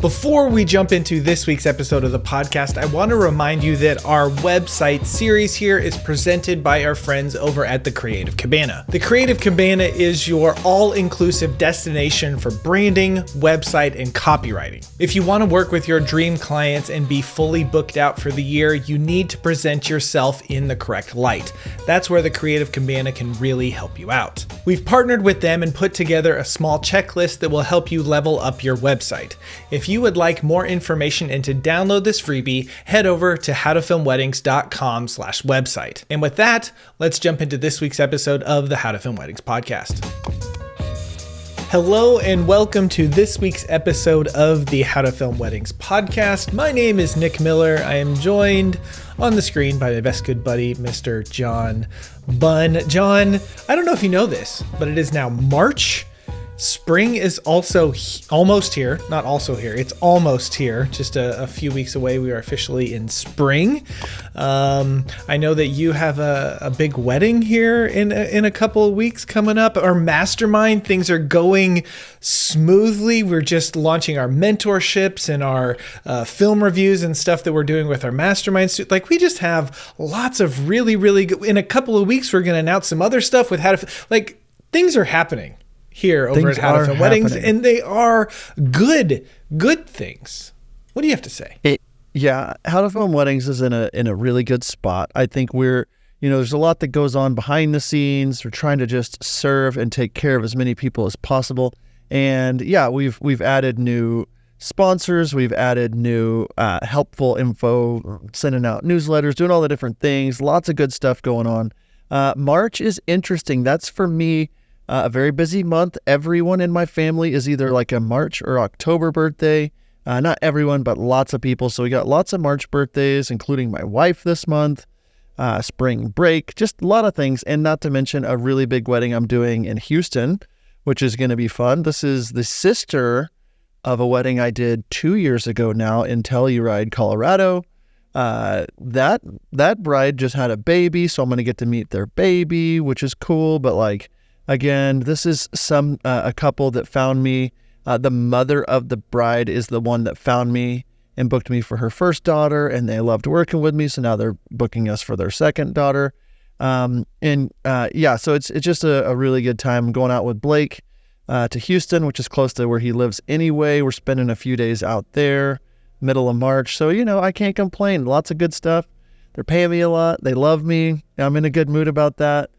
Before we jump into this week's episode of the podcast, I want to remind you that our website series here is presented by our friends over at The Creative Cabana. The Creative Cabana is your all-inclusive destination for branding, website, and copywriting. If you want to work with your dream clients and be fully booked out for the year, you need to present yourself in the correct light. That's where The Creative Cabana can really help you out. We've partnered with them and put together a small checklist that will help you level up your website. If you would like more information and to download this freebie, head over to howtofilmweddings.com/website. And with that, let's jump into this week's episode of the How to Film Weddings podcast. Hello and welcome to this week's episode of the How to Film Weddings podcast. My name is Nick Miller. I am joined on the screen by my best good buddy, Mr. John Bunn. John, I don't know if you know this, but it is now March. Spring is also almost here. Not also here. It's almost here. Just a few weeks away. We are officially in spring. I know that you have a big wedding here in a couple of weeks coming up. Our mastermind, things are going smoothly. We're just launching our mentorships and our film reviews and stuff that we're doing with our masterminds. Like, we just have lots of really, really good. In a couple of weeks, we're going to announce some other stuff with things are happening here over at How to Film Weddings, and they are good things. What do you have to say? How to Film Weddings is in a really good spot. I think there's a lot that goes on behind the scenes. We're trying to just serve and take care of as many people as possible. And we've added new sponsors. We've added new helpful info, sending out newsletters, doing all the different things. Lots of good stuff going on. March is interesting. That's for me. A very busy month. Everyone in my family is either like a March or October birthday. Not everyone, but lots of people. So we got lots of March birthdays, including my wife this month, spring break, just a lot of things. And not to mention a really big wedding I'm doing in Houston, which is going to be fun. This is the sister of a wedding I did 2 years ago now in Telluride, Colorado. That bride just had a baby, so I'm going to get to meet their baby, which is cool. But again, this is a couple that found me. The mother of the bride is the one that found me and booked me for her first daughter, and they loved working with me, so now they're booking us for their second daughter. So it's just a really good time. I'm going out with Blake to Houston, which is close to where he lives anyway. We're spending a few days out there, middle of March, so I can't complain. Lots of good stuff. They're paying me a lot. They love me. I'm in a good mood about that.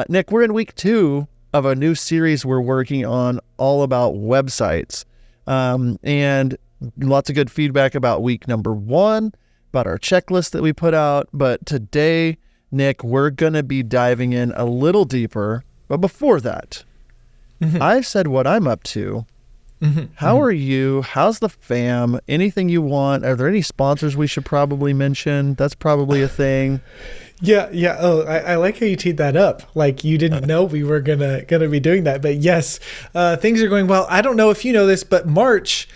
Nick, we're in week 2 of a new series we're working on all about websites. And lots of good feedback about week number 1, about our checklist that we put out. But today, Nick, we're going to be diving in a little deeper. But before that, I've said what I'm up to. How are you? How's the fam? Anything you want? Are there any sponsors we should probably mention? That's probably a thing. Yeah. Oh, I like how you teed that up. Like you didn't know we were gonna be doing that, but yes, things are going well. I don't know if you know this, but March,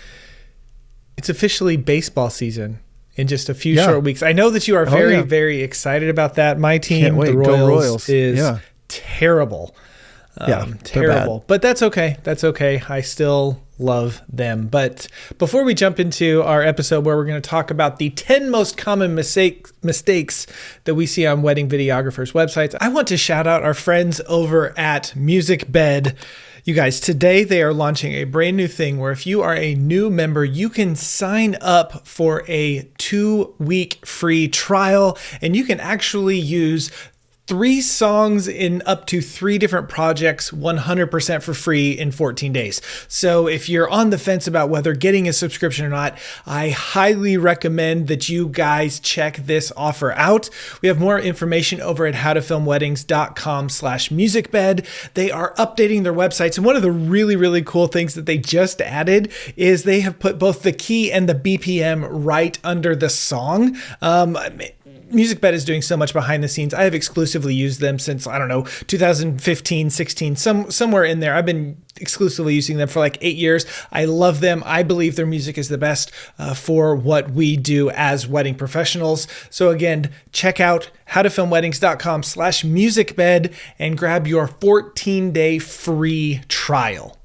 it's officially baseball season in just a few short weeks. I know that you are very excited about that. My team, the Royals, is terrible. Terrible, but that's okay. I still love them. But before we jump into our episode where we're going to talk about the 10 most common mistakes that we see on wedding videographers' websites, I want to shout out our friends over at Musicbed. You guys, today they are launching a brand new thing where if you are a new member, you can sign up for a 2-week free trial, and you can actually use 3 songs in up to 3 different projects 100% for free in 14 days. So if you're on the fence about whether getting a subscription or not, I highly recommend that you guys check this offer out. We have more information over at howtofilmweddings.com/musicbed. They are updating their websites. And one of the really, really cool things that they just added is they have put both the key and the BPM right under the song. Musicbed is doing so much behind the scenes. I have exclusively used them since, 2015, 16, somewhere in there. I've been exclusively using them for like 8 years. I love them. I believe their music is the best for what we do as wedding professionals. So again, check out howtofilmweddings.com/musicbed and grab your 14-day free trial.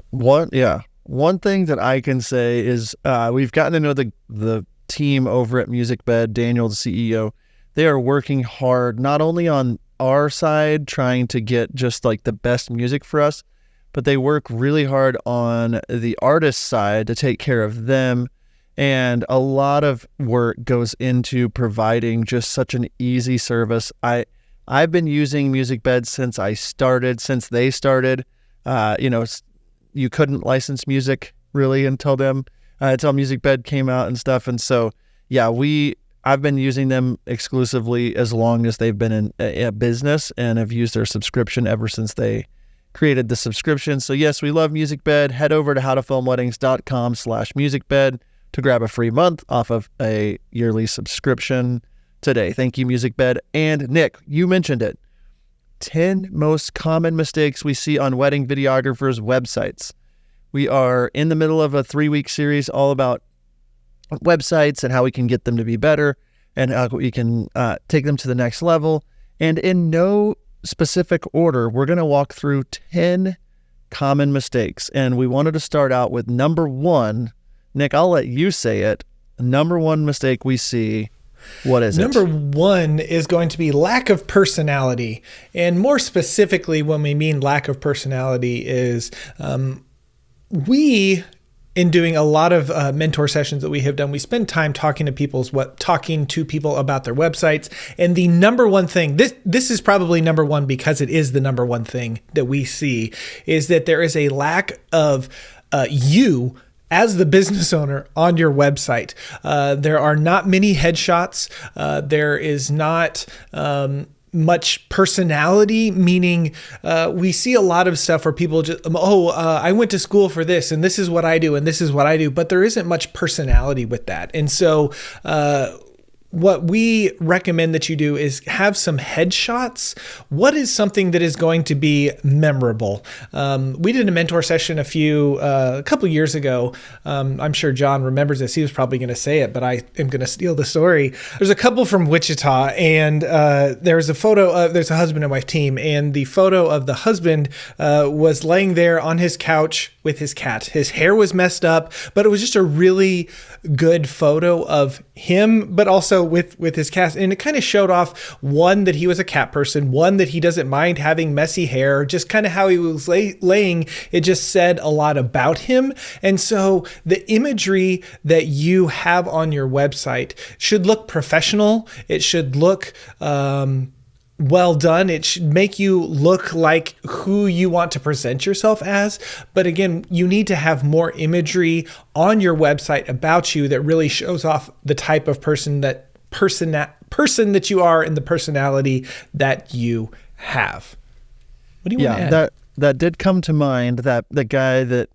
What? Yeah. one thing that I can say is we've gotten to know the team over at Musicbed, Daniel, the CEO. They are working hard, not only on our side, trying to get just like the best music for us, but they work really hard on the artist side to take care of them. And a lot of work goes into providing just such an easy service. I've been using Musicbed since they started. You couldn't license music really until Musicbed came out and stuff. And so, yeah, I've been using them exclusively as long as they've been in a business, and have used their subscription ever since they created the subscription. So yes, we love Musicbed. Head over to howtofilmweddings.com/musicbed to grab a free month off of a yearly subscription today. Thank you, Musicbed. And Nick, you mentioned it. 10 most common mistakes we see on wedding videographers' websites. We are in the middle of a 3-week series all about websites and how we can get them to be better and how we can take them to the next level. And in no specific order, we're going to walk through 10 common mistakes. And we wanted to start out with number 1. Nick, I'll let you say it. Number 1 mistake we see. What is Number 1 is going to be lack of personality. And more specifically, when we mean lack of personality is in doing a lot of mentor sessions that we have done, we spend time talking to people about their websites. And the number 1 thing, this is probably number 1 because it is the number 1 thing that we see, is that there is a lack of you as the business owner on your website. There are not many headshots. There is not much personality, meaning we see a lot of stuff where people just, I went to school for this, and this is what I do, and this is what I do, but there isn't much personality with that. And so what we recommend that you do is have some headshots. What is something that is going to be memorable? We did a mentor session a couple years ago. I'm sure John remembers this. He was probably going to say it, but I am going to steal the story. There's a couple from Wichita, and there's a photo there's a husband and wife team, and the photo of the husband was laying there on his couch with his cat. His hair was messed up, but it was just a really good photo of him, but also with his cat. And it kind of showed off, one, that he was a cat person, one, that he doesn't mind having messy hair, just kind of how he was laying. It just said a lot about him. And so the imagery that you have on your website should look professional. It should look well done. It should make you look like who you want to present yourself as. But again, you need to have more imagery on your website about you that really shows off the type of person that you are and the personality that you have. What do you want to add? That did come to mind, that the guy that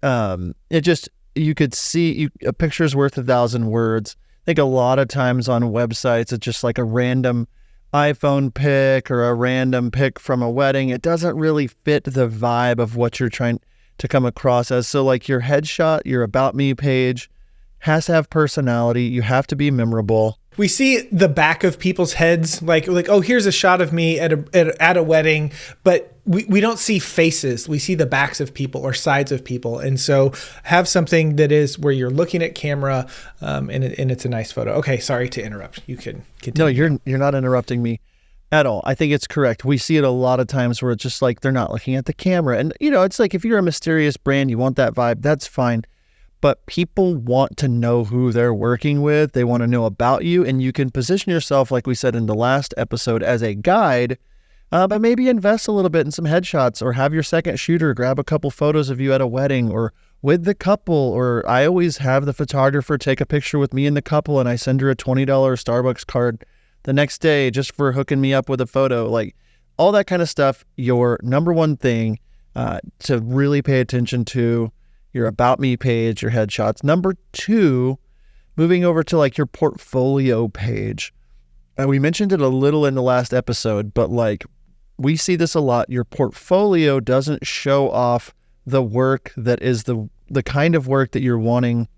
you could see, a picture's worth 1,000 words. I think a lot of times on websites, it's just like a random iPhone pic or a random pic from a wedding. It doesn't really fit the vibe of what you're trying to come across as. So like your headshot, your About Me page has to have personality. You have to be memorable. We see the back of people's heads, like, oh, here's a shot of me at a wedding, but we don't see faces. We see the backs of people or sides of people. And so have something that is where you're looking at camera, and it's a nice photo. Okay, sorry to interrupt. You can continue. No, you're not interrupting me at all. I think it's correct. We see it a lot of times where it's just like they're not looking at the camera. And, it's like if you're a mysterious brand, you want that vibe, that's fine. But people want to know who they're working with. They want to know about you. And you can position yourself, like we said in the last episode, as a guide, but maybe invest a little bit in some headshots, or have your second shooter grab a couple photos of you at a wedding or with the couple. Or I always have the photographer take a picture with me and the couple, and I send her a $20 Starbucks card the next day just for hooking me up with a photo. Like all that kind of stuff. Your number 1 thing to really pay attention to, your About Me page, your headshots. Number 2, moving over to like your portfolio page. We mentioned it a little in the last episode, but like we see this a lot. Your portfolio doesn't show off the work that is the kind of work that you're wanting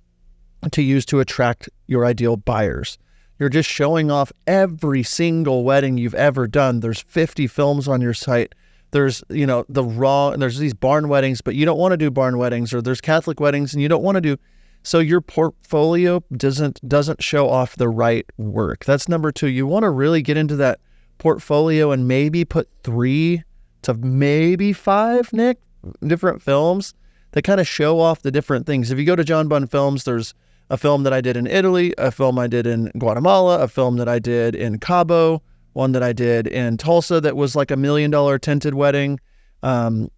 to use to attract your ideal buyers. You're just showing off every single wedding you've ever done. There's 50 films on your site. There's, there's these barn weddings, but you don't want to do barn weddings, or there's Catholic weddings and you don't want to do. So your portfolio doesn't show off the right work. That's number 2. You want to really get into that portfolio and maybe put 3 to maybe 5, Nick, different films that kind of show off the different things. If you go to John Bunn Films, there's a film that I did in Italy, a film I did in Guatemala, a film that I did in Cabo, one that I did in Tulsa that was like $1 million tinted wedding,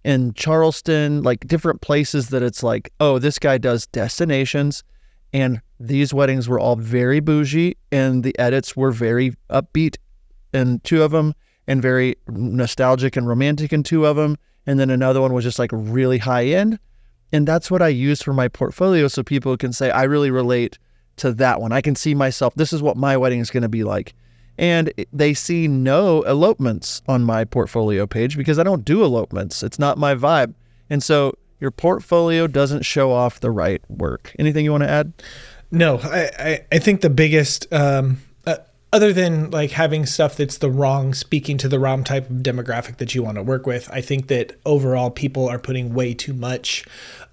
in Charleston, like different places that it's like, oh, this guy does destinations, and these weddings were all very bougie, and the edits were very upbeat in 2 of them, and very nostalgic and romantic in 2 of them, and then another one was just like really high end. And that's what I use for my portfolio, so people can say, I really relate to that one. I can see myself, this is what my wedding is going to be like. And they see no elopements on my portfolio page because I don't do elopements. It's not my vibe. And so your portfolio doesn't show off the right work. Anything you want to add? No, I think the biggest, other than like having stuff that's speaking to the wrong type of demographic that you want to work with, I think that overall people are putting way too much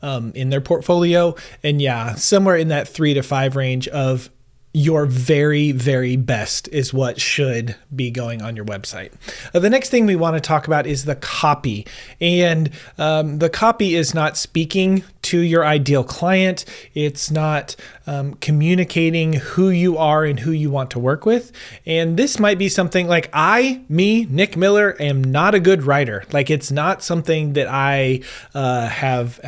in their portfolio. And yeah, somewhere in that 3 to 5 range of your very, very best is what should be going on your website. The next thing we want to talk about is the copy. And the copy is not speaking to your ideal client. It's not communicating who you are and who you want to work with. And this might be something like Nick Miller, am not a good writer. Like, it's not something that I have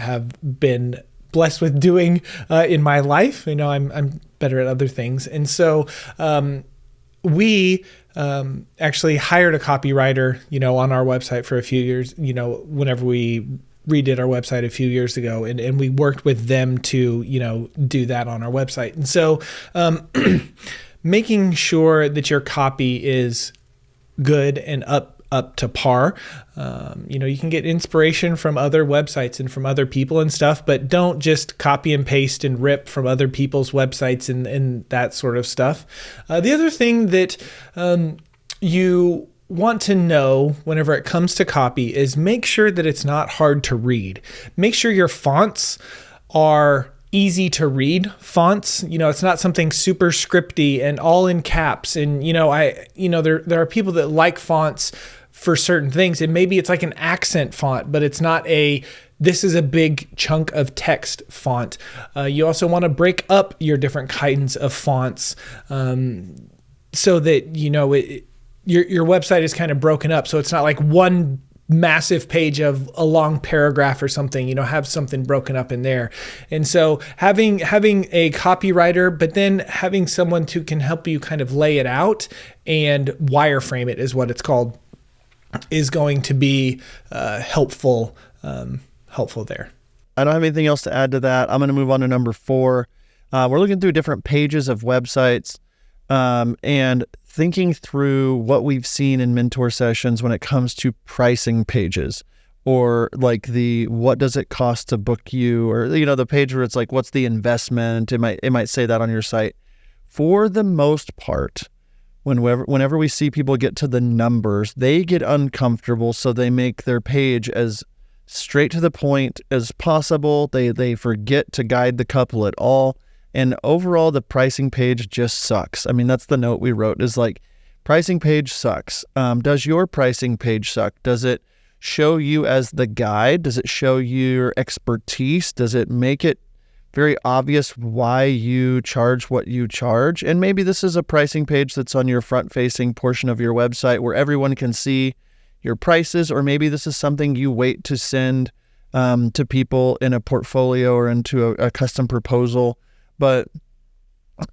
been blessed with doing in my life. I'm better at other things. And so we actually hired a copywriter, on our website for a few years, whenever we redid our website a few years ago, and we worked with them to, do that on our website. And so making sure that your copy is good and up to par. You can get inspiration from other websites and from other people and stuff, but don't just copy and paste and rip from other people's websites and that sort of stuff. The other thing that you want to know whenever it comes to copy is make sure that it's not hard to read. Make sure your fonts are easy to read fonts. It's not something super scripty and all in caps. And, there are people that like fonts for certain things, and maybe it's like an accent font, but it's not this is a big chunk of text font. You also want to break up your different kinds of fonts so that, your website is kind of broken up. So it's not like one massive page of a long paragraph or something, have something broken up in there. And so having a copywriter, but then having someone who can help you kind of lay it out and wireframe it is what it's called, is going to be helpful there. I don't have anything else to add to that. I'm going to move on to number 4. We're looking through different pages of websites and thinking through what we've seen in mentor sessions when it comes to pricing pages, or like what does it cost to book you, or the page where it's like, what's the investment? It might say that on your site. For the most part, whenever we see people get to the numbers, they get uncomfortable, so they make their page as straight to the point as possible. They forget to guide the couple at all. And overall, the pricing page just sucks. I mean, that's the note we wrote, is like, pricing page sucks. Does your pricing page suck? Does it show you as the guide? Does it show your expertise? Does it make it very obvious why you charge what you charge? And maybe this is a pricing page that's on your front-facing portion of your website where everyone can see your prices, or maybe this is something you wait to send to people in a portfolio or into a custom proposal. But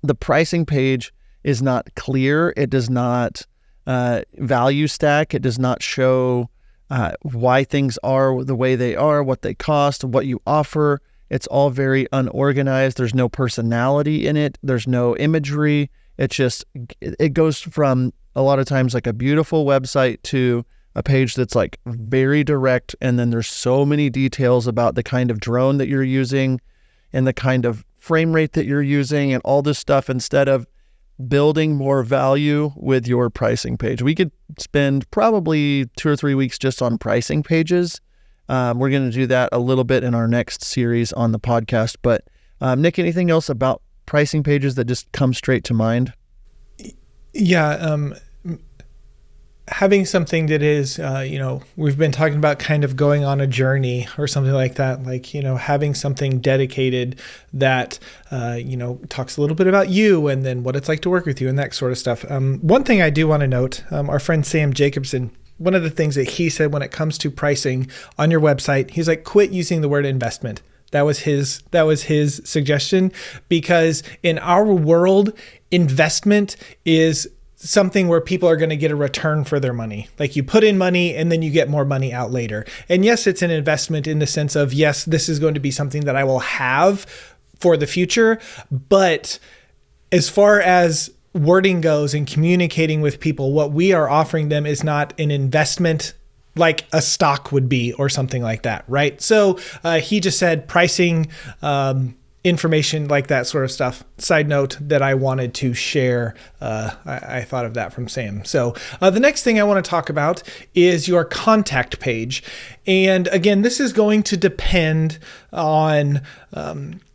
the pricing page is not clear. It does not value stack. It does not show why things are the way they are, what they cost, what you offer. It's all very unorganized. There's no personality in it. There's no imagery. It goes from a lot of times like a beautiful website to a page that's like very direct. And then there's so many details about the kind of drone that you're using and the kind of frame rate that you're using and all this stuff, instead of building more value with your pricing page. We could spend probably 2 or 3 weeks just on pricing pages. We're going to do that a little bit in our next series on the podcast. But Nick, anything else about pricing pages that just come straight to mind? Yeah. Having something that is, we've been talking about kind of going on a journey or something like that, like, having something dedicated that, talks a little bit about you and then what it's like to work with you and that sort of stuff. One thing I do want to note, our friend Sam Jacobson, one of the things that he said when it comes to pricing on your website, he's like, quit using the word investment. That was his suggestion, because in our world, investment is something where people are going to get a return for their money. Like, you put in money and then you get more money out later. And yes, it's an investment in the sense of, yes, this is going to be something that I will have for the future. But as far as wording goes and communicating with people, what we are offering them is not an investment like a stock would be or something like that, right? So he just said pricing, information like that sort of stuff. Side note that I wanted to share. I thought of that from Sam. So the next thing I want to talk about is your contact page. And again, this is going to depend on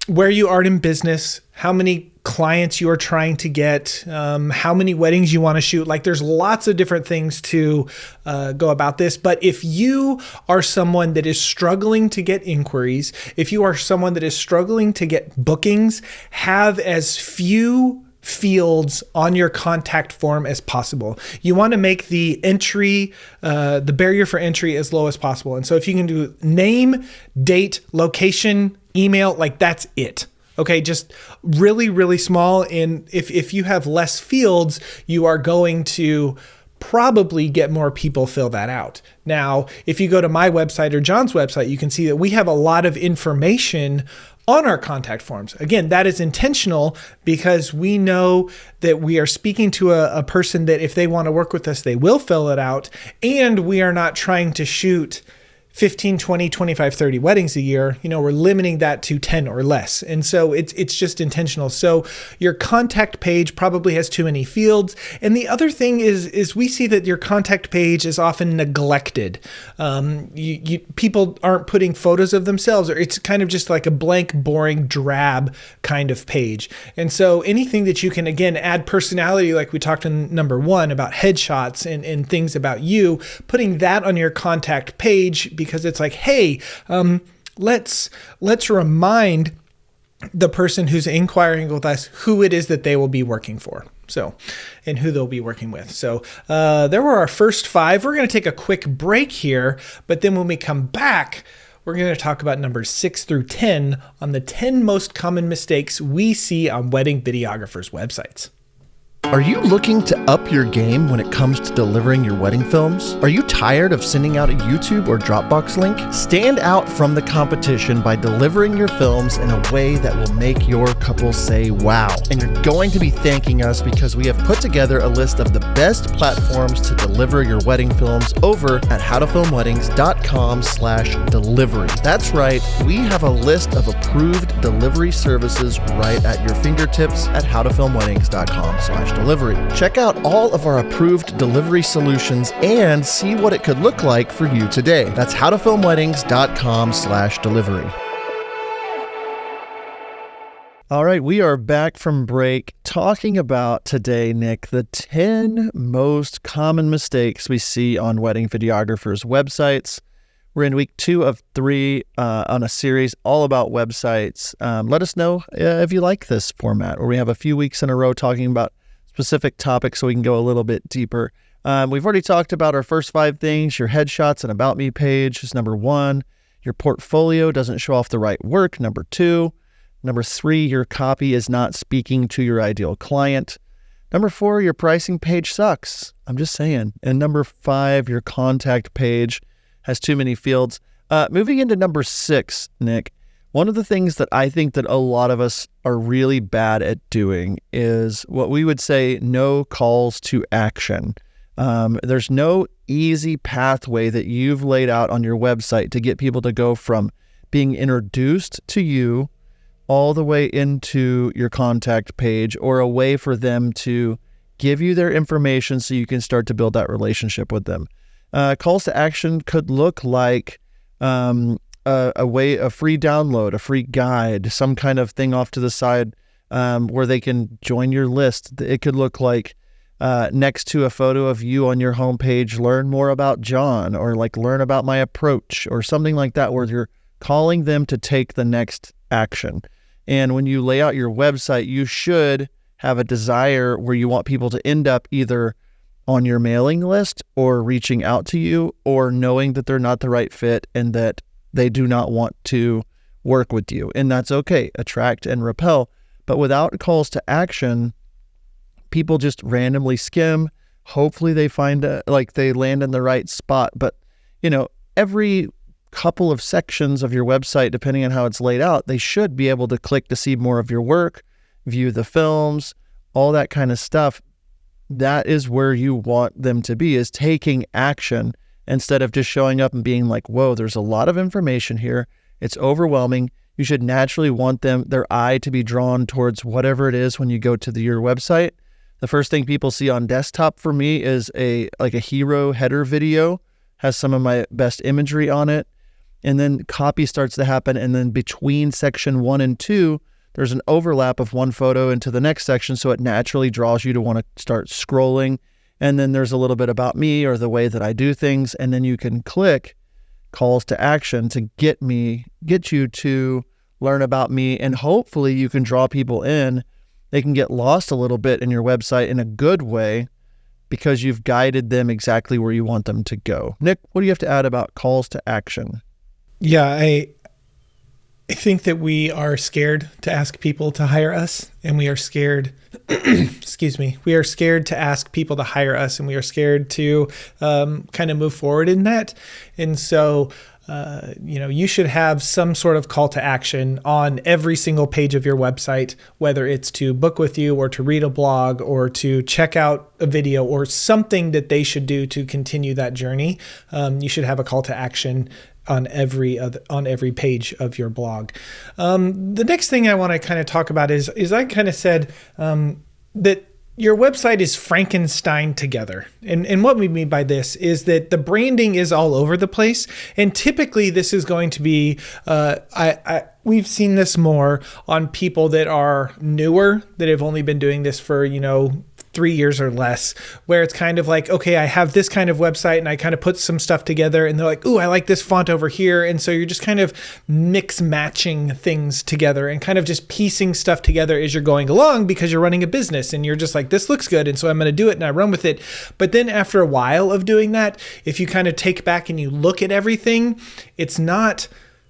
where you are in business, how many clients you are trying to get, how many weddings you want to shoot. Like, there's lots of different things to go about this. But if you are someone that is struggling to get inquiries, if you are someone that is struggling to get bookings, have as few fields on your contact form as possible. You want to make the entry, the barrier for entry as low as possible. And so if you can do name, date, location, email, like, that's it. Okay, just really, really small. And if you have less fields, you are going to probably get more people fill that out. Now, if you go to my website or John's website, you can see that we have a lot of information on our contact forms. Again, that is intentional because we know that we are speaking to a person that if they want to work with us, they will fill it out. And we are not trying to shoot 15, 20, 25, 30 weddings a year. We're limiting that to 10 or less. And so it's just intentional. So your contact page probably has too many fields. And the other thing is we see that your contact page is often neglected. People aren't putting photos of themselves, or it's kind of just like a blank, boring, drab kind of page. And so anything that you can, again, add personality, like we talked in number 1 about headshots and things about you, putting that on your contact page, because it's like, hey, let's remind the person who's inquiring with us who it is that they will be working for. So, and who they'll be working with. So there were our first 5. We're going to take a quick break here, but then when we come back, we're going to talk about numbers 6 through 10 on the 10 most common mistakes we see on wedding videographers' websites. Are you looking to up your game when it comes to delivering your wedding films? Are you tired of sending out a YouTube or Dropbox link? Stand out from the competition by delivering your films in a way that will make your couple say wow. And you're going to be thanking us because we have put together a list of the best platforms to deliver your wedding films over at howtofilmweddings.com/delivery. That's right, we have a list of approved delivery services right at your fingertips at howtofilmweddings.com/delivery. Check out all of our approved delivery solutions and see what it could look like for you today. That's howtofilmweddings.com/delivery. All right, we are back from break talking about today, Nick, the 10 most common mistakes we see on wedding videographers' websites. We're in week 2 of 3 on a series all about websites. Let us know if you like this format, where we have a few weeks in a row talking about specific topics so we can go a little bit deeper. We've already talked about our first 5 things. Your headshots and about me page is number 1. Your portfolio doesn't show off the right work, number 2. Number 3, your copy is not speaking to your ideal client. Number 4, your pricing page sucks. I'm just saying. And number 5, your contact page has too many fields. Moving into number 6, Nick, one of the things that I think that a lot of us are really bad at doing is what we would say no calls to action. There's no easy pathway that you've laid out on your website to get people to go from being introduced to you all the way into your contact page, or a way for them to give you their information so you can start to build that relationship with them. Calls to action could look like a free download, a free guide, some kind of thing off to the side where they can join your list. It could look like next to a photo of you on your homepage, learn more about John, or like learn about my approach, or something like that, where you're calling them to take the next action. And when you lay out your website, you should have a desire where you want people to end up either on your mailing list or reaching out to you, or knowing that they're not the right fit and that they do not want to work with you. And that's okay. Attract and repel. But without calls to action, people just randomly skim. Hopefully they find they land in the right spot. But, every couple of sections of your website, depending on how it's laid out, they should be able to click to see more of your work, view the films, all that kind of stuff. That is where you want them to be, is taking action instead of just showing up and being like, whoa, there's a lot of information here. It's overwhelming. You should naturally want their eye to be drawn towards whatever it is when you go to your website. The first thing people see on desktop for me is a hero header video, has some of my best imagery on it. And then copy starts to happen. And then between section 1 and 2, there's an overlap of one photo into the next section. So it naturally draws you to want to start scrolling. And then there's a little bit about me or the way that I do things. And then you can click calls to action to get you to learn about me. And hopefully you can draw people in. They can get lost a little bit in your website in a good way because you've guided them exactly where you want them to go. Nick, what do you have to add about calls to action? Yeah, I think that we are scared to ask people to hire us, and we are scared, we are scared to ask people to hire us, and we are scared to kind of move forward in that. And so, you should have some sort of call to action on every single page of your website, whether it's to book with you or to read a blog or to check out a video or something that they should do to continue that journey. You should have a call to action on every page of your blog. The next thing I want to kind of talk about is I kind of said that your website is Frankenstein together. And what we mean by this is that the branding is all over the place. And typically this is going to be, we've seen this more on people that are newer, that have only been doing this for, 3 years or less, where it's kind of like, okay, I have this kind of website and I kind of put some stuff together and they're like, ooh, I like this font over here. And so you're just kind of mix matching things together and kind of just piecing stuff together as you're going along because you're running a business and you're just like, this looks good. And so I'm going to do it and I run with it. But then after a while of doing that, if you kind of take back and you look at everything, it's not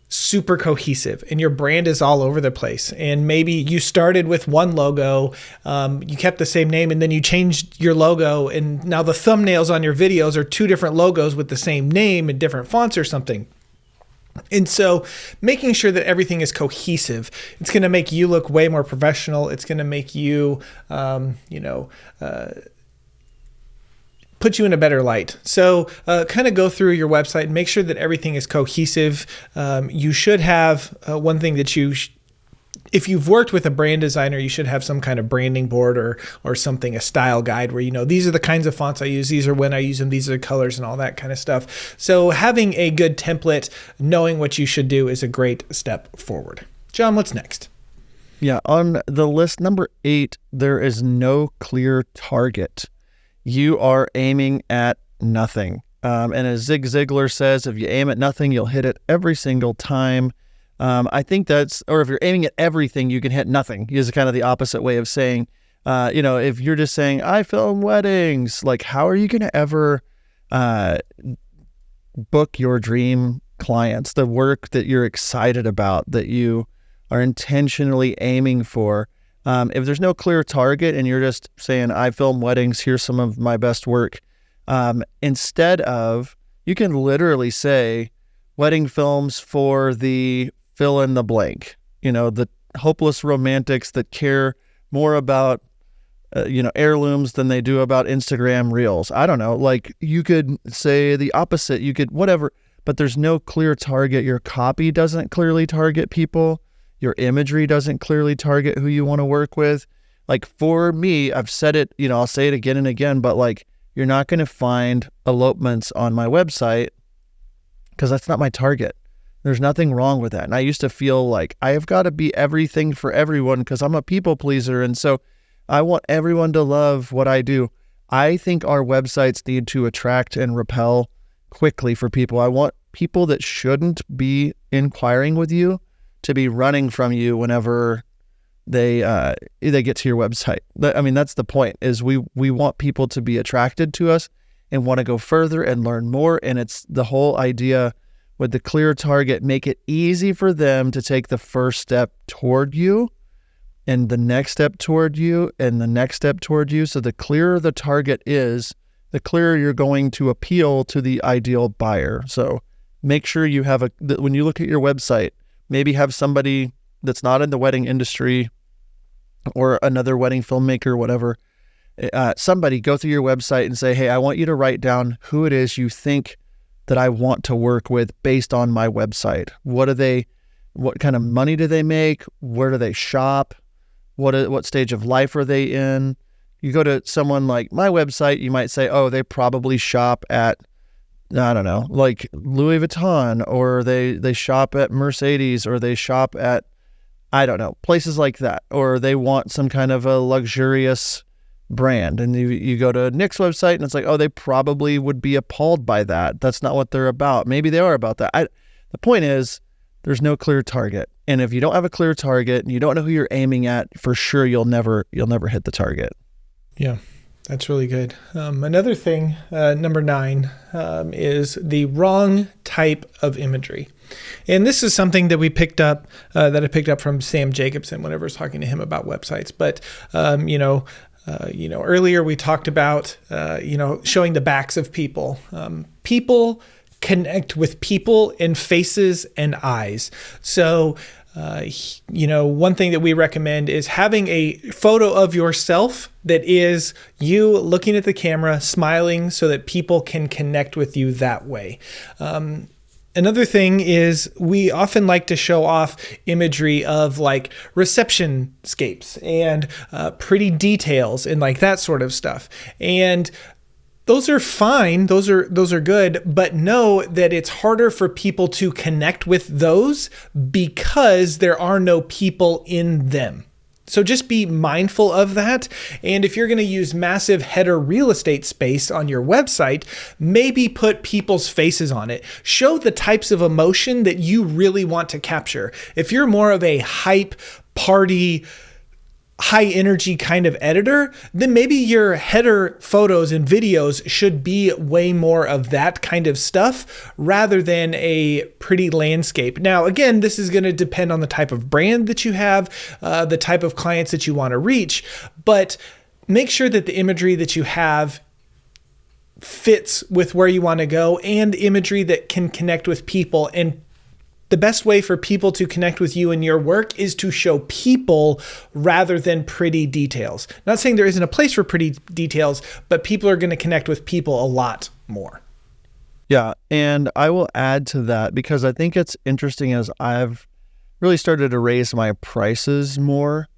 super cohesive and your brand is all over the place. And maybe you started with one logo, you kept the same name, and then you changed your logo, and now the thumbnails on your videos are 2 different logos with the same name and different fonts or something. And so making sure that everything is cohesive, it's going to make you look way more professional. It's going to make you, put you in a better light. So kind of go through your website and make sure that everything is cohesive. You should have one thing that if you've worked with a brand designer, you should have some kind of branding board or something, a style guide where, these are the kinds of fonts I use, these are when I use them, these are the colors and all that kind of stuff. So having a good template, knowing what you should do is a great step forward. John, what's next? Yeah, on the list, number 8, there is no clear target. You are aiming at nothing. And as Zig Ziglar says, if you aim at nothing, you'll hit it every single time. I think or if you're aiming at everything, you can hit nothing. Is kind of the opposite way of saying, if you're just saying, I film weddings, like how are you going to ever book your dream clients, the work that you're excited about, that you are intentionally aiming for? If there's no clear target and you're just saying, I film weddings, here's some of my best work, instead of, you can literally say, wedding films for the fill in the blank, the hopeless romantics that care more about, heirlooms than they do about Instagram reels. I don't know, like you could say the opposite, you could whatever, but there's no clear target. Your copy doesn't clearly target people. your imagery doesn't clearly target who you want to work with. Like for me, I've said it, I'll say it again and again, but like you're not going to find elopements on my website because that's not my target. There's nothing wrong with that. And I used to feel like I have got to be everything for everyone because I'm a people pleaser. And so I want everyone to love what I do. I think our websites need to attract and repel quickly for people. I want people that shouldn't be inquiring with you to be running from you whenever they get to your website. I mean, that's the point, is we want people to be attracted to us and want to go further and learn more. And it's the whole idea with the clear target, make it easy for them to take the first step toward you and the next step toward you and the next step toward you. So the clearer the target is, the clearer you're going to appeal to the ideal buyer. So make sure you have when you look at your website, maybe have somebody that's not in the wedding industry or another wedding filmmaker, whatever, somebody go through your website and say, hey, I want you to write down who it is you think that I want to work with based on my website. What kind of money do they make? Where do they shop? What stage of life are they in? You go to someone like my website, you might say, oh, they probably shop at, I don't know, like Louis Vuitton, or they shop at Mercedes, or they shop at, I don't know, places like that, or they want some kind of a luxurious brand. And you go to Nick's website and it's like, oh, they probably would be appalled by that. That's not what they're about. Maybe they are about that. The point is, there's no clear target. And if you don't have a clear target and you don't know who you're aiming at, for sure you'll never hit the target. Yeah, that's really good. Another thing, number 9, is the wrong type of imagery. And this is something that we picked up, that I picked up from Sam Jacobson whenever I was talking to him about websites. But, earlier we talked about, showing the backs of people. People connect with people in faces and eyes. So, one thing that we recommend is having a photo of yourself that is you looking at the camera, smiling, so that people can connect with you that way. Another thing is we often like to show off imagery of like reception scapes and pretty details and like that sort of stuff. And those are fine. Those are good, but know that it's harder for people to connect with those because there are no people in them. So just be mindful of that. And if you're going to use massive header real estate space on your website, maybe put people's faces on it. Show the types of emotion that you really want to capture. If you're more of a hype, party, high energy kind of editor, then maybe your header photos and videos should be way more of that kind of stuff rather than a pretty landscape. Now, again, this is going to depend on the type of brand that you have, the type of clients that you want to reach, but make sure that the imagery that you have fits with where you want to go and imagery that can connect with people. And the best way for people to connect with you and your work is to show people rather than pretty details. Not saying there isn't a place for pretty details, but people are going to connect with people a lot more. Yeah, and I will add to that because I think it's interesting as I've really started to raise my prices more.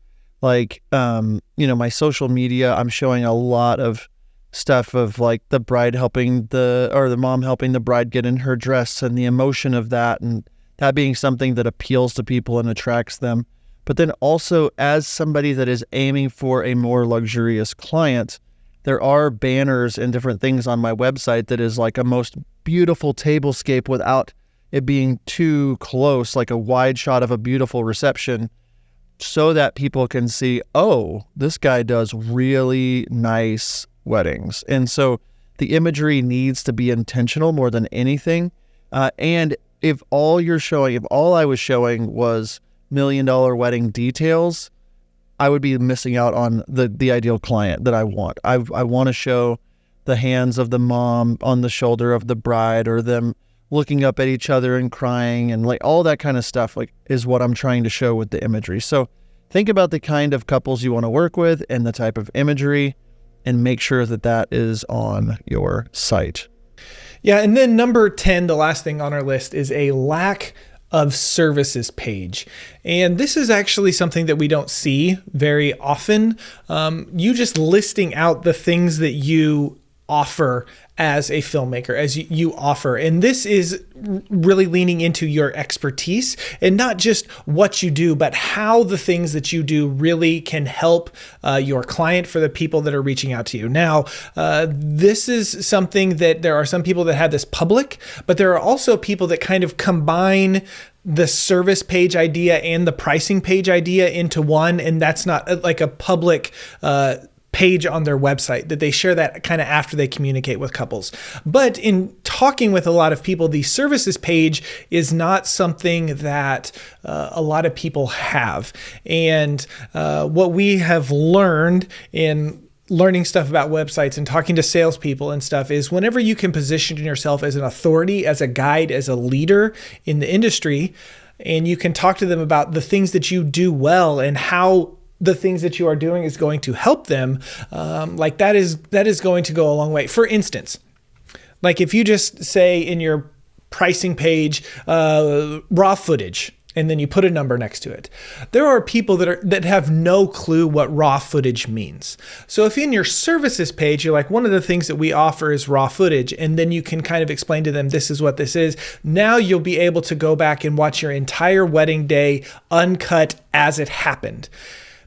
Like, my social media, I'm showing a lot of stuff of like the bride the mom helping the bride get in her dress and the emotion of that, and that being something that appeals to people and attracts them. But then also as somebody that is aiming for a more luxurious client, there are banners and different things on my website that is like a most beautiful tablescape without it being too close, like a wide shot of a beautiful reception, so that people can see, oh, this guy does really nice weddings. And so the imagery needs to be intentional more than anything. And if all I was showing was $1 million wedding details, I would be missing out on the ideal client that I want. I want to show the hands of the mom on the shoulder of the bride, or them looking up at each other and crying, and like all that kind of stuff like is what I'm trying to show with the imagery. So think about the kind of couples you want to work with and the type of imagery, and make sure that is on your site. Yeah, and then number 10, the last thing on our list, is a lack of services page. And this is actually something that we don't see very often. You just listing out the things that you offer as a filmmaker, as you offer. And this is really leaning into your expertise and not just what you do, but how the things that you do really can help your client, for the people that are reaching out to you. Now, this is something that there are some people that have this public, but there are also people that kind of combine the service page idea and the pricing page idea into one. And that's not like a public page on their website, that they share that kind of after they communicate with couples. But in talking with a lot of people, the services page is not something that a lot of people have. And what we have learned in learning stuff about websites and talking to salespeople and stuff is whenever you can position yourself as an authority, as a guide, as a leader in the industry, and you can talk to them about the things that you do well and how the things that you are doing is going to help them, like that is going to go a long way. For instance, like if you just say in your pricing page, raw footage, and then you put a number next to it, there are people that have no clue what raw footage means. So if in your services page, you're like, one of the things that we offer is raw footage, and then you can kind of explain to them, this is what this is. Now you'll be able to go back and watch your entire wedding day uncut as it happened.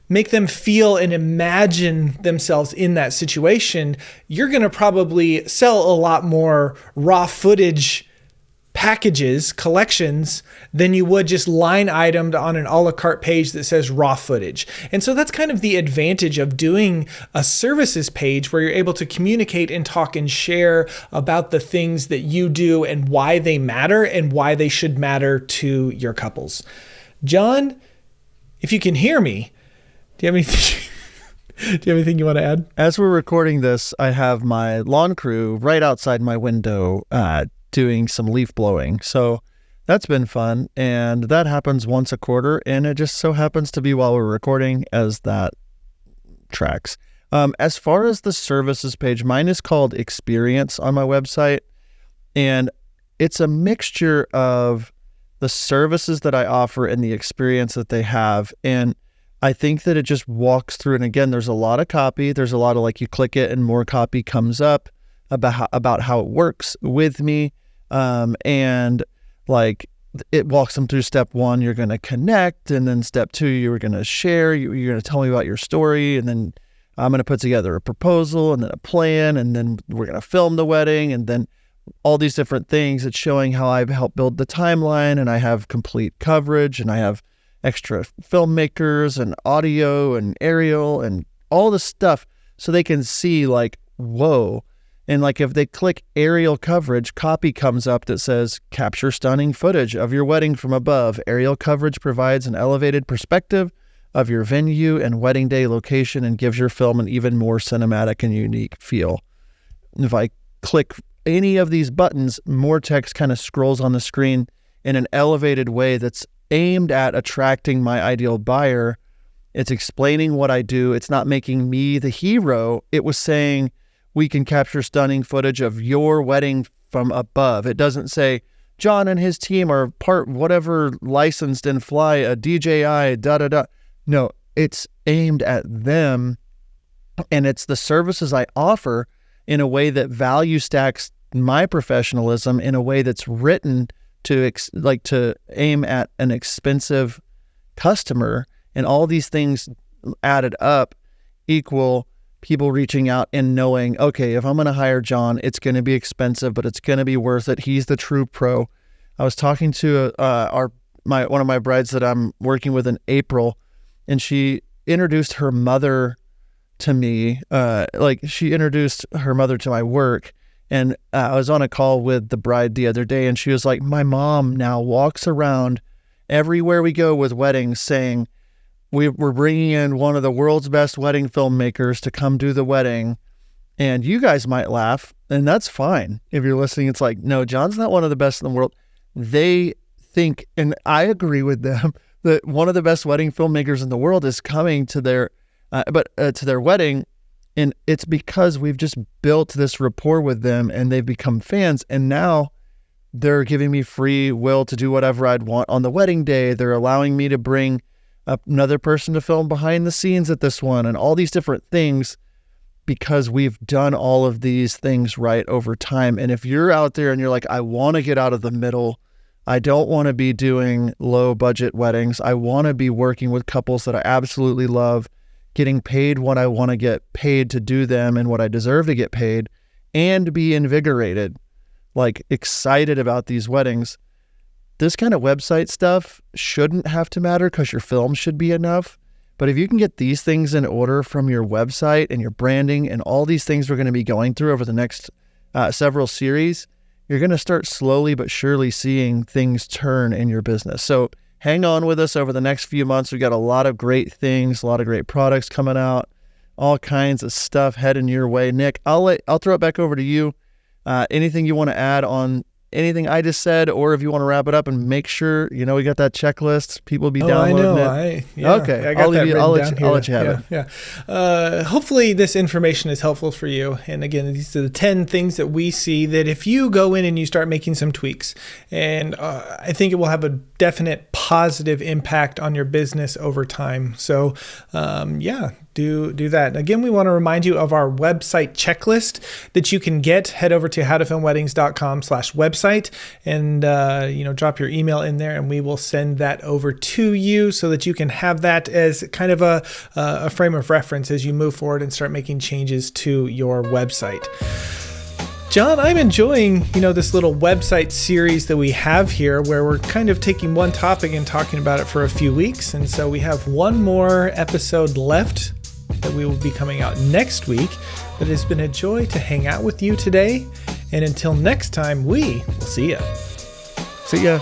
Make them feel and imagine themselves in that situation. You're going to probably sell a lot more raw footage packages, collections, than you would just line itemed on an a la carte page that says raw footage. And so that's kind of the advantage of doing a services page, where you're able to communicate and talk and share about the things that you do and why they matter and why they should matter to your couples. John, if you can hear me, do you have anything you want to add? As we're recording this, I have my lawn crew right outside my window doing some leaf blowing. So that's been fun. And that happens once a quarter. And it just so happens to be while we're recording as that tracks. As far as the services page, mine is called Experience on my website. And it's a mixture of the services that I offer and the experience that they have. And I think that it just walks through, and again, there's a lot of copy. There's a lot of like you click it and more copy comes up about how it works with me. And like it walks them through step one, you're going to connect. And then step two, you're going to share, you're going to tell me about your story. And then I'm going to put together a proposal and then a plan. And then we're going to film the wedding. And then all these different things. It's showing how I've helped build the timeline, and I have complete coverage, and I have extra filmmakers and audio and aerial and all the stuff, so they can see like, whoa. And like if they click aerial coverage, copy comes up that says capture stunning footage of your wedding from above. Aerial coverage provides an elevated perspective of your venue and wedding day location and gives your film an even more cinematic and unique feel. If I click any of these buttons, more text kind of scrolls on the screen in an elevated way that's aimed at attracting my ideal buyer. It's explaining what I do. It's not making me the hero. It was saying we can capture stunning footage of your wedding from above. It doesn't say John and his team are part whatever licensed and fly a DJI da-da-da. No, it's aimed at them, and it's the services I offer in a way that value stacks my professionalism in a way that's written to aim at an expensive customer. And all these things added up equal people reaching out and knowing, okay, if I'm going to hire John, it's going to be expensive, but it's going to be worth it. He's the true pro. I was talking to one of my brides that I'm working with in April, and she introduced her mother to me. She introduced her mother to my work. And I was on a call with the bride the other day, and she was like, my mom now walks around everywhere we go with weddings saying, we're bringing in one of the world's best wedding filmmakers to come do the wedding. And you guys might laugh, and that's fine. If you're listening, it's like, no, John's not one of the best in the world. They think, and I agree with them, that one of the best wedding filmmakers in the world is coming to their wedding. And it's because we've just built this rapport with them, and they've become fans. And now They're giving me free will to do whatever I'd want on the wedding day. They're allowing me to bring another person to film behind the scenes at this one, and all these different things, because we've done all of these things right over time. And if you're out there and you're like, I want to get out of the middle, I don't want to be doing low budget weddings. I want to be working with couples that I absolutely love, getting paid what I want to get paid to do them and what I deserve to get paid, and be invigorated, like excited about these weddings. This kind of website stuff shouldn't have to matter because your film should be enough. But if you can get these things in order from your website and your branding and all these things we're going to be going through over the next several series, you're going to start slowly but surely seeing things turn in your business. So hang on with us over the next few months. We've got a lot of great things, a lot of great products coming out, all kinds of stuff heading your way. Nick, I'll throw it back over to you. Anything you want to add on anything I just said, or if you want to wrap it up and make sure, we got that checklist, people be downloading it. Okay. I'll let you have it. Yeah. Hopefully this information is helpful for you. And again, these are the 10 things that we see that if you go in and you start making some tweaks, and I think it will have a definite positive impact on your business over time. So do that. Again, we want to remind you of our website checklist that you can get. Head over to howtofilmweddings.com/website and drop your email in there, and we will send that over to you so that you can have that as kind of a frame of reference as you move forward and start making changes to your website. John, I'm enjoying, this little website series that we have here where we're kind of taking one topic and talking about it for a few weeks. And so we have one more episode left that we will be coming out next week. But it's been a joy to hang out with you today. And until next time, we will see ya. See ya.